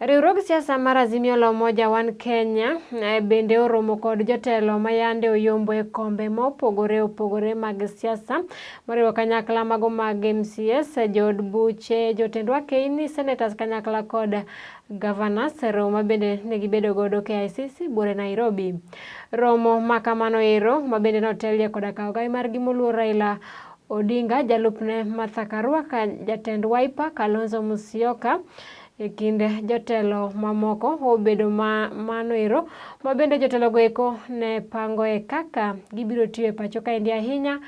Riwruog siasa mar Azimio la Umoja One Kenya bende oromo kod jotelo mayande oyombo e kombe mopogore opogore mag siasa moriwo kanyakla mago mag MCS, jood buche, jotend wakeini, senators kanyakla kod governors. Romo bende negibedo godo KICC buore Nairobi. Romo makamano ero mabende notelie koda kaogai margi moluor Raila Odinga, jalupne Martha Karua, jatend Wiper Kalonzo Musyoka, e kinde jotelo mamoko obedo mano ero mabende jotelo goeko ne pango e kaka gibiro tiyo e pacho ka endi ahinya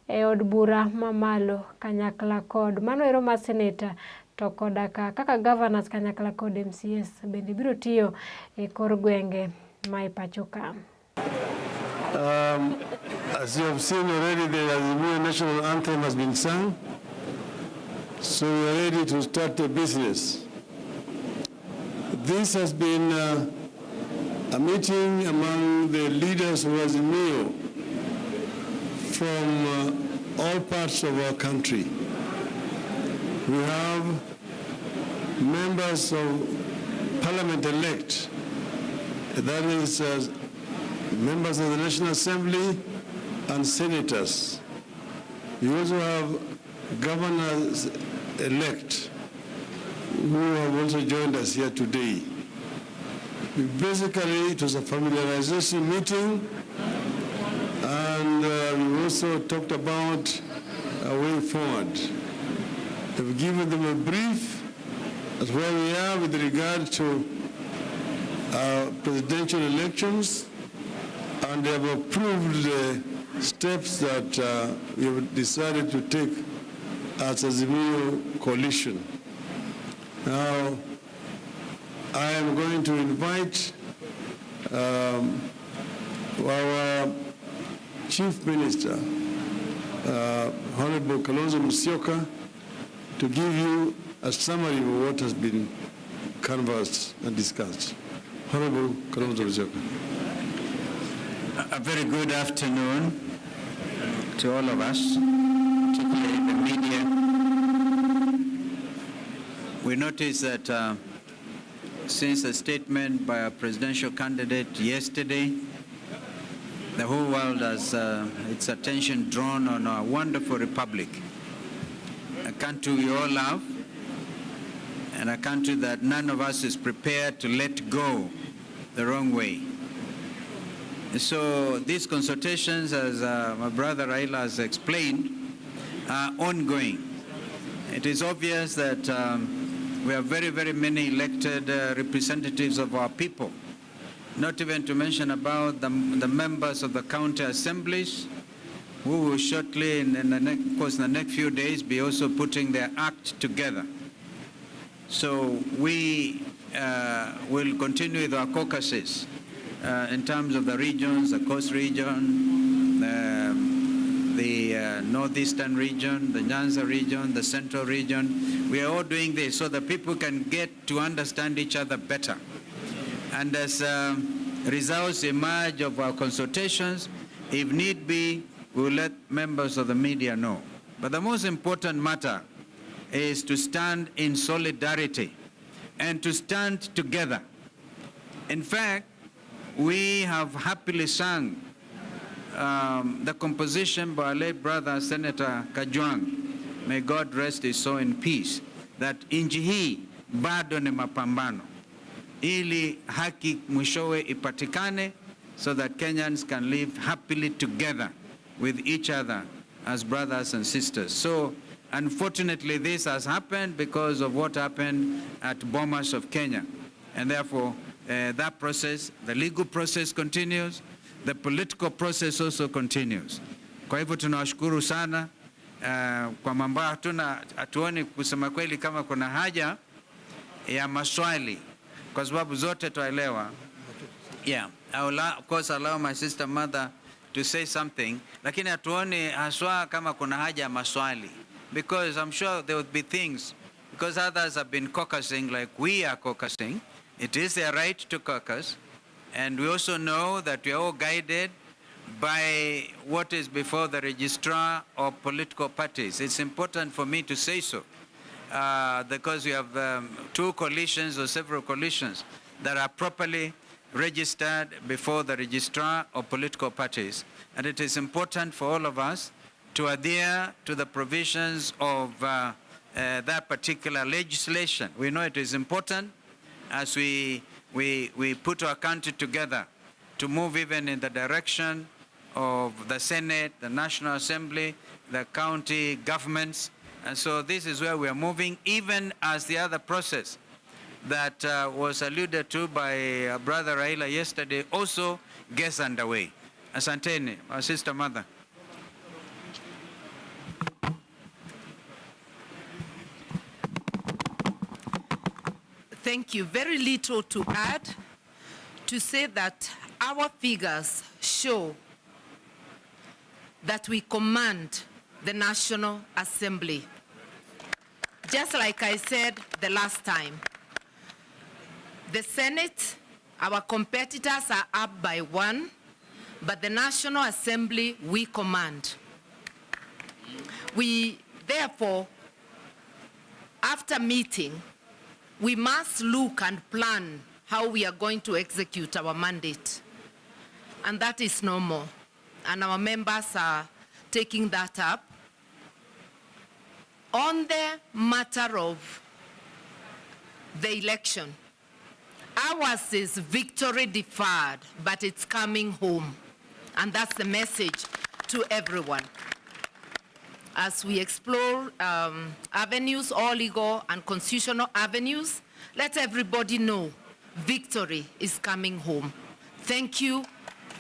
e od bura mamalo kanyakla kod mano ero ma seneta to koda kaka governors kanyakla kod MCS bende biro tiyo e kor gwenge ma e pacho ka. As you have seen already, the Azimio national anthem has been sung, so we are ready to start the business. This has been a meeting among the leaders of Azimio from all parts of our country. We have members of parliament-elect, that is members of the National Assembly and senators. We also have governors-elect who have also joined us here today. Basically, it was a familiarization meeting, and we also talked about a way forward. We've given them a brief as where we are with regard to presidential elections, and they have approved the steps that we have decided to take as a Azimio coalition. Now, I am going to invite our Chief Minister, Honorable Kalonzo Musyoka, to give you a summary of what has been canvassed and discussed. Honorable Kalonzo Musyoka. A very good afternoon to all of us, particularly the media. We notice that since a statement by a presidential candidate yesterday, the whole world has its attention drawn on our wonderful republic, a country we all love, and a country that none of us is prepared to let go the wrong way. So these consultations, as my brother Raila has explained, are ongoing. It is obvious that we have very, very many elected representatives of our people, not even to mention about the members of the county assemblies, who will shortly, of course, in the next few days, be also putting their act together. So we will continue with our caucuses in terms of the regions, the coast region, the northeastern region, the Nyanza region, the central region. We are all doing this so that people can get to understand each other better. And as results emerge of our consultations, if need be, we will let members of the media know. But the most important matter is to stand in solidarity and to stand together. In fact, we have happily sung the composition by our late brother, Senator Kajwang, may God rest his soul in peace, that nchi hii bado ni mapambano, ili haki mwishowe ipatikane, so that Kenyans can live happily together with each other as brothers and sisters. So, unfortunately, this has happened because of what happened at Bomas of Kenya. And therefore, that process, the legal process continues, the political process also continues. Kwa hivyo tunawashukuru sana kwa mambo hatuoni kusema kweli kama kuna haja ya maswali, kwa sababu zote tuelewa. Yeah, I will of course allow my sister mother to say something, lakini hatuoni haswa kama kuna haja ya maswali, because I'm sure there would be things, because others have been caucusing like we are caucusing. It is their right to caucus, and we also know that we are all guided by what is before the registrar of political parties. It's important for me to say so. because we have two coalitions or several coalitions that are properly registered before the registrar of political parties. And it is important for all of us to adhere to the provisions of that particular legislation. We know it is important as we put our country together to move even in the direction of the Senate, the National Assembly, the county governments. And so this is where we are moving, even as the other process that was alluded to by Brother Raila yesterday also gets underway. Asanteni, our sister mother. Thank you. Very little to add, to say that our figures show that we command the National Assembly. Just like I said the last time, the Senate, our competitors are up by 1, but the National Assembly, we command. We, therefore, after meeting, we must look and plan how we are going to execute our mandate. And that is normal. And our members are taking that up. On the matter of the election, ours is victory deferred, but it's coming home. And that's the message to everyone. As we explore avenues, all legal and constitutional avenues, let everybody know victory is coming home. Thank you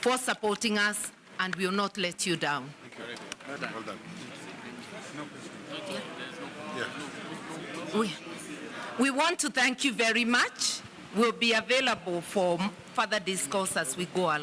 for supporting us, and we will not let you down. Well done. We want to thank you very much. We'll be available for further discourse as we go along.